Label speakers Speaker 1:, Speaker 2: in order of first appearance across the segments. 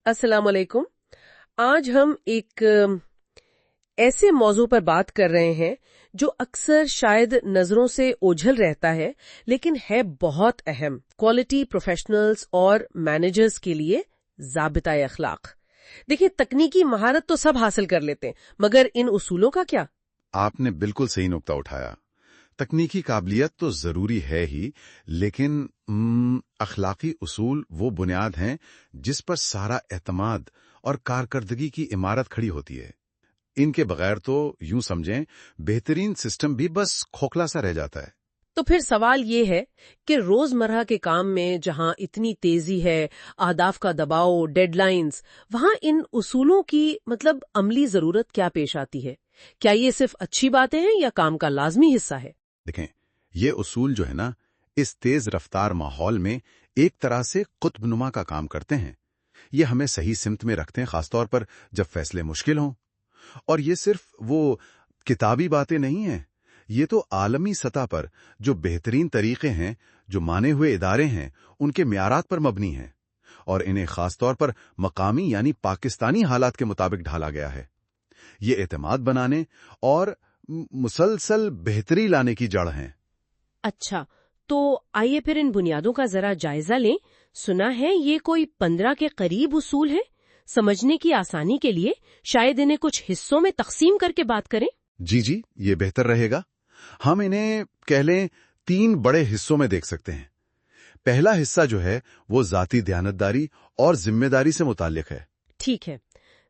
Speaker 1: अस्सलाम वालेकुम। आज हम एक ऐसे मौजू पर बात कर रहे हैं जो अक्सर शायद नजरों से ओझल रहता है, लेकिन है बहुत अहम। क्वालिटी प्रोफेशनल्स और मैनेजर्स के लिए ज़ाबिता-ए अखलाक। देखिए, तकनीकी महारत तो सब हासिल कर लेते हैं, मगर इन उसूलों का क्या?
Speaker 2: आपने बिल्कुल सही नुक्ता उठाया। तकनीकी काबिलियत तो जरूरी है ही, लेकिन अखलाकी उसूल वो बुनियाद हैं जिस पर सारा एतमाद और कारकर्दगी की इमारत खड़ी होती है। इनके बगैर तो यूं समझें बेहतरीन सिस्टम भी बस खोखला सा रह जाता है।
Speaker 1: तो फिर सवाल ये है कि रोजमर्रा के काम में जहां इतनी तेजी है, आदाफ का दबाव, डेडलाइंस, वहां इन उसूलों की अमली जरूरत क्या पेश आती है? क्या ये सिर्फ अच्छी बातें हैं या काम का लाजमी हिस्सा है?
Speaker 2: देखें, ये उसूल जो है ना, इस तेज रफ्तार माहौल में एक तरह से कुतुबनुमा का काम करते हैं। ये हमें सही सिमत में रखते हैं, खासतौर पर जब फैसले मुश्किल हों। और ये सिर्फ वो किताबी बातें नहीं हैं, ये तो आलमी सतह पर जो बेहतरीन तरीके हैं, जो माने हुए इदारे हैं, उनके म्यारात पर मबनी हैं। और इन्हें खासतौर पर मकामी यानी पाकिस्तानी हालात के मुताबिक ढाला गया है। ये एतमाद बनाने और मुसलसल बेहतरी लाने की जड़ हैं।
Speaker 1: अच्छा, तो आइए फिर इन बुनियादों का जरा जायजा लें। सुना है ये कोई 15 के करीब उसूल है। समझने की आसानी के लिए शायद इन्हें कुछ हिस्सों में तकसीम करके बात करें।
Speaker 2: जी, ये बेहतर रहेगा। हम इन्हें कह लें 3 बड़े हिस्सों में देख सकते हैं। पहला हिस्सा जो है वो जाती दयानतदारी और जिम्मेदारी से मुताल्लिक है।
Speaker 1: ठीक है,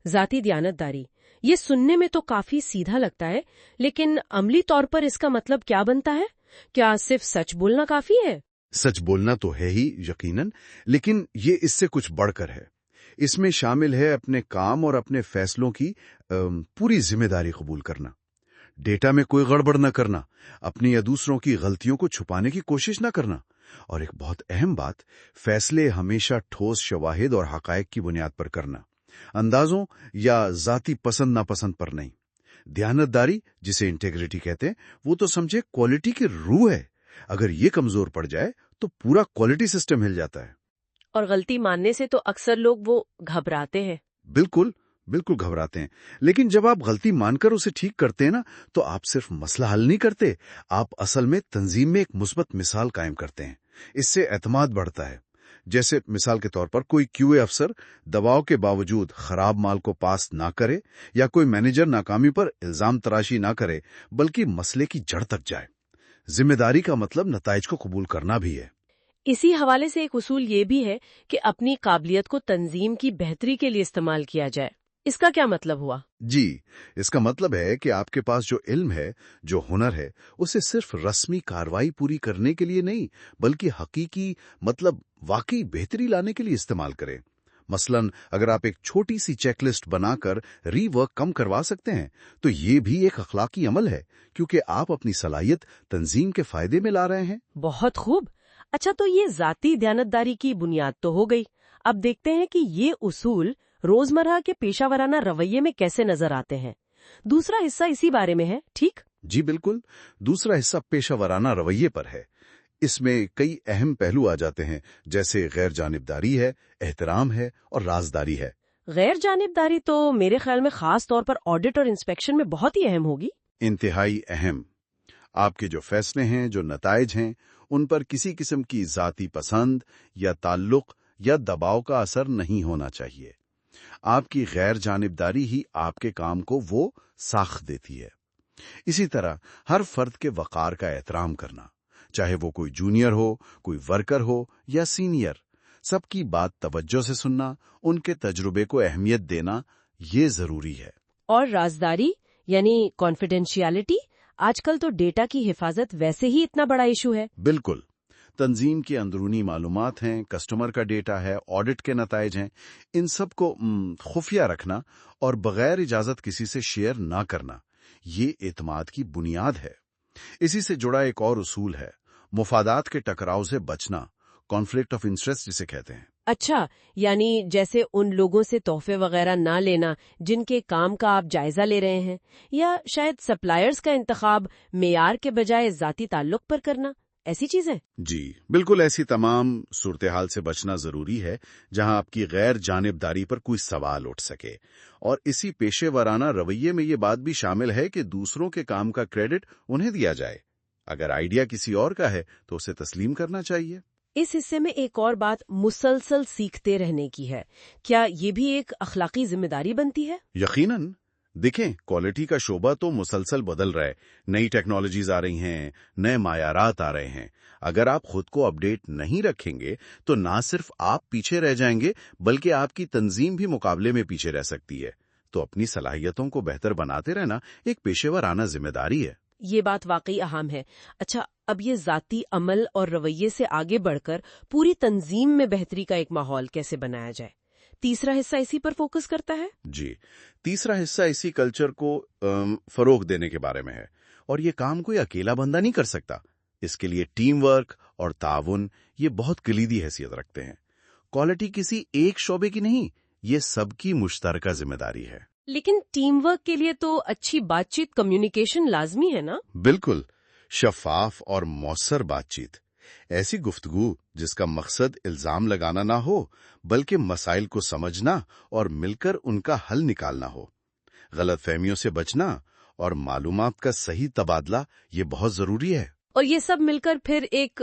Speaker 1: जाती दयानतदारी, ये सुनने में तो काफी सीधा लगता है, लेकिन अमली तौर पर इसका मतलब क्या बनता है? क्या सिर्फ सच बोलना काफी है?
Speaker 2: सच बोलना तो है ही यकीनन, लेकिन ये इससे कुछ बढ़कर है। इसमें शामिल है अपने काम और अपने फैसलों की पूरी जिम्मेदारी कबूल करना, डेटा में कोई गड़बड़ न करना, अपनी या दूसरों की गलतियों को छुपाने की कोशिश न करना, और एक बहुत अहम बात, फैसले हमेशा ठोस शवाहिद और हकायक की बुनियाद पर करना, अंदाजों या जाती पसंद नापसंद पर नहीं। दयानतदारी, जिसे इंटेग्रिटी कहते हैं, वो तो समझे क्वालिटी की रूह है। अगर ये कमजोर पड़ जाए तो पूरा क्वालिटी सिस्टम हिल जाता है।
Speaker 1: और गलती मानने से तो अक्सर लोग वो घबराते हैं।
Speaker 2: बिल्कुल बिल्कुल घबराते हैं, लेकिन जब आप गलती मानकर उसे ठीक करते हैं ना, तो आप सिर्फ मसला हल नहीं करते, आप असल में तंजीम में एक मुस्बत मिसाल कायम करते हैं। इससे एतमाद बढ़ता है। जैसे मिसाल के तौर पर कोई क्यूए अफसर दबाव के बावजूद खराब माल को पास ना करे, या कोई मैनेजर नाकामी पर इल्जाम तराशी ना करे, बल्कि मसले की जड़ तक जाए। जिम्मेदारी का मतलब नताइज को कबूल करना भी है।
Speaker 1: इसी हवाले से एक उसूल ये भी है कि अपनी काबिलियत को तंजीम की बेहतरी के लिए इस्तेमाल किया जाए। इसका क्या मतलब हुआ?
Speaker 2: जी, इसका मतलब है कि आपके पास जो इल्म है, जो हुनर है, उसे सिर्फ रस्मी कार्रवाई पूरी करने के लिए नहीं, बल्कि हकीकी वाकई बेहतरी लाने के लिए इस्तेमाल करें। मसलन अगर आप एक छोटी सी चेकलिस्ट बनाकर रीवर्क कम करवा सकते हैं, तो ये भी एक अखलाकी अमल है, क्योंकि आप अपनी सलाहियत तंजीम के फायदे में ला रहे हैं।
Speaker 1: बहुत खूब। अच्छा, तो ये जाती दयानतदारी की बुनियाद तो हो गई। अब देखते हैं कि ये उसूल रोजमर्रा के पेशावराना रवैये में कैसे नजर आते हैं। दूसरा हिस्सा इसी बारे में है, ठीक?
Speaker 2: जी बिल्कुल, दूसरा हिस्सा पेशावराना रवैये पर है। इसमें कई अहम पहलू आ जाते हैं, जैसे गैर जानिबदारी है, एहतराम है और राजदारी है।
Speaker 1: गैर जानिबदारी तो मेरे ख्याल में खास तौर पर ऑडिट और इंस्पेक्शन में बहुत ही अहम होगी।
Speaker 2: इंतहाई अहम। आपके जो फैसले हैं, जो नताइज हैं, उन पर किसी किस्म की जाती पसंद या ताल्लुक या दबाव का असर नहीं होना चाहिए। आपकी गैर जानिबदारी ही आपके काम को वो साख देती है। इसी तरह हर फर्द के वकार का एहतराम करना, चाहे वो कोई जूनियर हो, कोई वर्कर हो या सीनियर, सबकी बात तवज्जो से सुनना, उनके तजुर्बे को अहमियत देना, ये जरूरी है।
Speaker 1: और राजदारी यानी कॉन्फिडेंशियलिटी, आजकल तो डेटा की हिफाजत वैसे ही इतना बड़ा इशू है।
Speaker 2: बिल्कुल, तंजीम की अंदरूनी मालूमात हैं, कस्टमर का डेटा है, ऑडिट के नताइज हैं, इन सब को खुफिया रखना और बगैर इजाजत किसी से शेयर ना करना, ये एतमाद की बुनियाद है। इसी से जुड़ा एक और उसूल है, मुफादात के टकराव से बचना, कॉन्फ्लिक्ट ऑफ इंटरेस्ट जिसे कहते हैं।
Speaker 1: अच्छा, यानी जैसे उन लोगों से तोहफे वगैरह ना लेना जिनके काम का आप जायजा ले रहे हैं, या शायद सप्लायर्स का इंतखाब मेयार के बजाय जाती ताल्लुक पर करना, ایسی چیزیں؟
Speaker 2: جی بالکل، ایسی تمام صورتحال سے بچنا ضروری ہے جہاں آپ کی غیر جانبداری پر کوئی سوال اٹھ سکے، اور اسی پیشے ورانہ رویے میں یہ بات بھی شامل ہے کہ دوسروں کے کام کا کریڈٹ انہیں دیا جائے۔ اگر آئیڈیا کسی اور کا ہے تو اسے تسلیم کرنا چاہیے۔
Speaker 1: اس حصے میں ایک اور بات مسلسل سیکھتے رہنے کی ہے۔ کیا یہ بھی ایک اخلاقی ذمہ داری بنتی ہے؟
Speaker 2: یقیناً، دیکھیں کوالٹی کا شعبہ تو مسلسل بدل رہا ہے، نئی ٹیکنالوجیز آ رہی ہیں، نئے معیارات آ رہے ہیں۔ اگر آپ خود کو اپڈیٹ نہیں رکھیں گے تو نہ صرف آپ پیچھے رہ جائیں گے بلکہ آپ کی تنظیم بھی مقابلے میں پیچھے رہ سکتی ہے۔ تو اپنی صلاحیتوں کو بہتر بناتے رہنا ایک پیشے ورانہ ذمہ داری ہے۔
Speaker 1: یہ بات واقعی اہم ہے۔ اچھا، اب یہ ذاتی عمل اور رویے سے آگے بڑھ کر پوری تنظیم میں بہتری کا ایک ماحول کیسے بنایا جائے؟ تیسرا حصہ اسی پر فوکس کرتا ہے؟
Speaker 2: جی، تیسرا حصہ اسی کلچر کو فروغ دینے کے بارے میں ہے، اور یہ کام کوئی اکیلا بندہ نہیں کر سکتا۔ اس کے لیے ٹیم ورک اور تعاون یہ بہت کلیدی حیثیت رکھتے ہیں۔ کوالٹی کسی ایک شعبے کی نہیں، یہ سب کی مشترکہ ذمہ داری ہے۔
Speaker 1: لیکن ٹیم ورک کے لیے تو اچھی بات چیت، کمیونیکیشن لازمی ہے نا؟
Speaker 2: بالکل، شفاف اور مؤثر بات چیت، ایسی گفتگو جس کا مقصد الزام لگانا نہ ہو بلکہ مسائل کو سمجھنا اور مل کر ان کا حل نکالنا ہو۔ غلط فہمیوں سے بچنا اور معلومات کا صحیح تبادلہ یہ بہت ضروری ہے۔
Speaker 1: اور یہ سب مل کر پھر ایک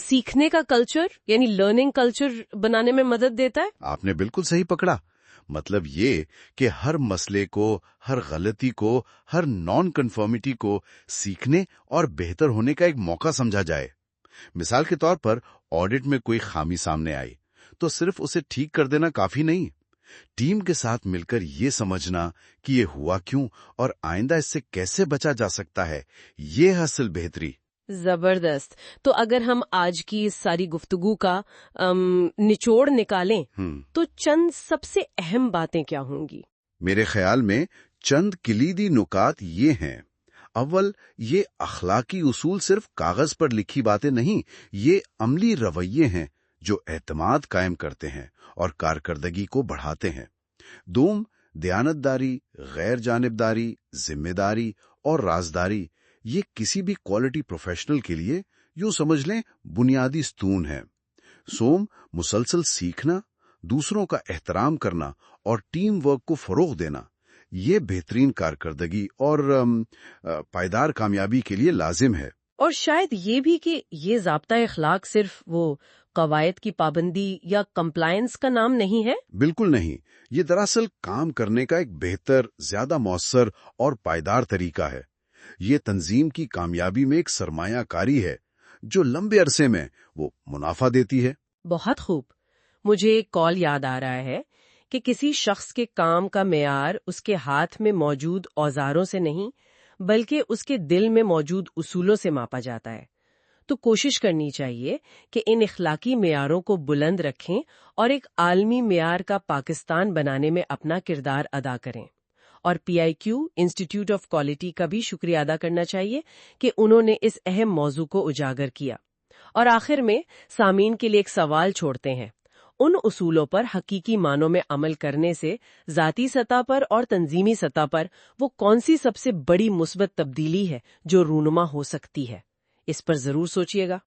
Speaker 1: سیکھنے کا کلچر یعنی لرننگ کلچر بنانے میں مدد دیتا ہے۔
Speaker 2: آپ نے بالکل صحیح پکڑا۔ مطلب یہ کہ ہر مسئلے کو، ہر غلطی کو، ہر نان کنفرمیٹی کو سیکھنے اور بہتر ہونے کا ایک موقع سمجھا جائے۔ مثال کے طور پر آڈٹ میں کوئی خامی سامنے آئی تو صرف اسے ٹھیک کر دینا کافی نہیں، ٹیم کے ساتھ مل کر یہ سمجھنا کہ یہ ہوا کیوں اور آئندہ اس سے کیسے بچا جا سکتا ہے، یہ اصل بہتری۔
Speaker 1: زبردست۔ تو اگر ہم آج کی اس ساری گفتگو کا نچوڑ نکالیں تو چند سب سے اہم باتیں کیا ہوں گی؟
Speaker 2: میرے خیال میں چند کلیدی نکات یہ ہیں۔ اول، یہ اخلاقی اصول صرف کاغذ پر لکھی باتیں نہیں، یہ عملی رویے ہیں جو اعتماد قائم کرتے ہیں اور کارکردگی کو بڑھاتے ہیں۔ دوم، دیانتداری، غیر جانبداری، ذمہ داری اور رازداری یہ کسی بھی کوالٹی پروفیشنل کے لیے یوں سمجھ لیں بنیادی ستون ہے۔ سوم، مسلسل سیکھنا، دوسروں کا احترام کرنا اور ٹیم ورک کو فروغ دینا یہ بہترین کارکردگی اور پائیدار کامیابی کے لیے لازم ہے۔
Speaker 1: اور شاید یہ بھی کہ یہ ضابطہ اخلاق صرف وہ قواعد کی پابندی یا کمپلائنس کا نام نہیں ہے؟
Speaker 2: بالکل نہیں، یہ دراصل کام کرنے کا ایک بہتر، زیادہ مؤثر اور پائیدار طریقہ ہے۔ یہ تنظیم کی کامیابی میں ایک سرمایہ کاری ہے جو لمبے عرصے میں وہ منافع دیتی ہے۔
Speaker 1: بہت خوب۔ مجھے ایک کال یاد آ رہا ہے کہ کسی شخص کے کام کا معیار اس کے ہاتھ میں موجود اوزاروں سے نہیں بلکہ اس کے دل میں موجود اصولوں سے ماپا جاتا ہے۔ تو کوشش کرنی چاہیے کہ ان اخلاقی معیاروں کو بلند رکھیں اور ایک عالمی معیار کا پاکستان بنانے میں اپنا کردار ادا کریں۔ اور PIQ انسٹیٹیوٹ آف کوالٹی کا بھی شکریہ ادا کرنا چاہیے کہ انہوں نے اس اہم موضوع کو اجاگر کیا۔ اور آخر میں سامعین کے لیے ایک سوال چھوڑتے ہیں۔ ان اصولوں پر حقیقی معنوں میں عمل کرنے سے ذاتی سطح پر اور تنظیمی سطح پر وہ کون سی سب سے بڑی مثبت تبدیلی ہے جو رونما ہو سکتی ہے؟ اس پر ضرور سوچیے گا۔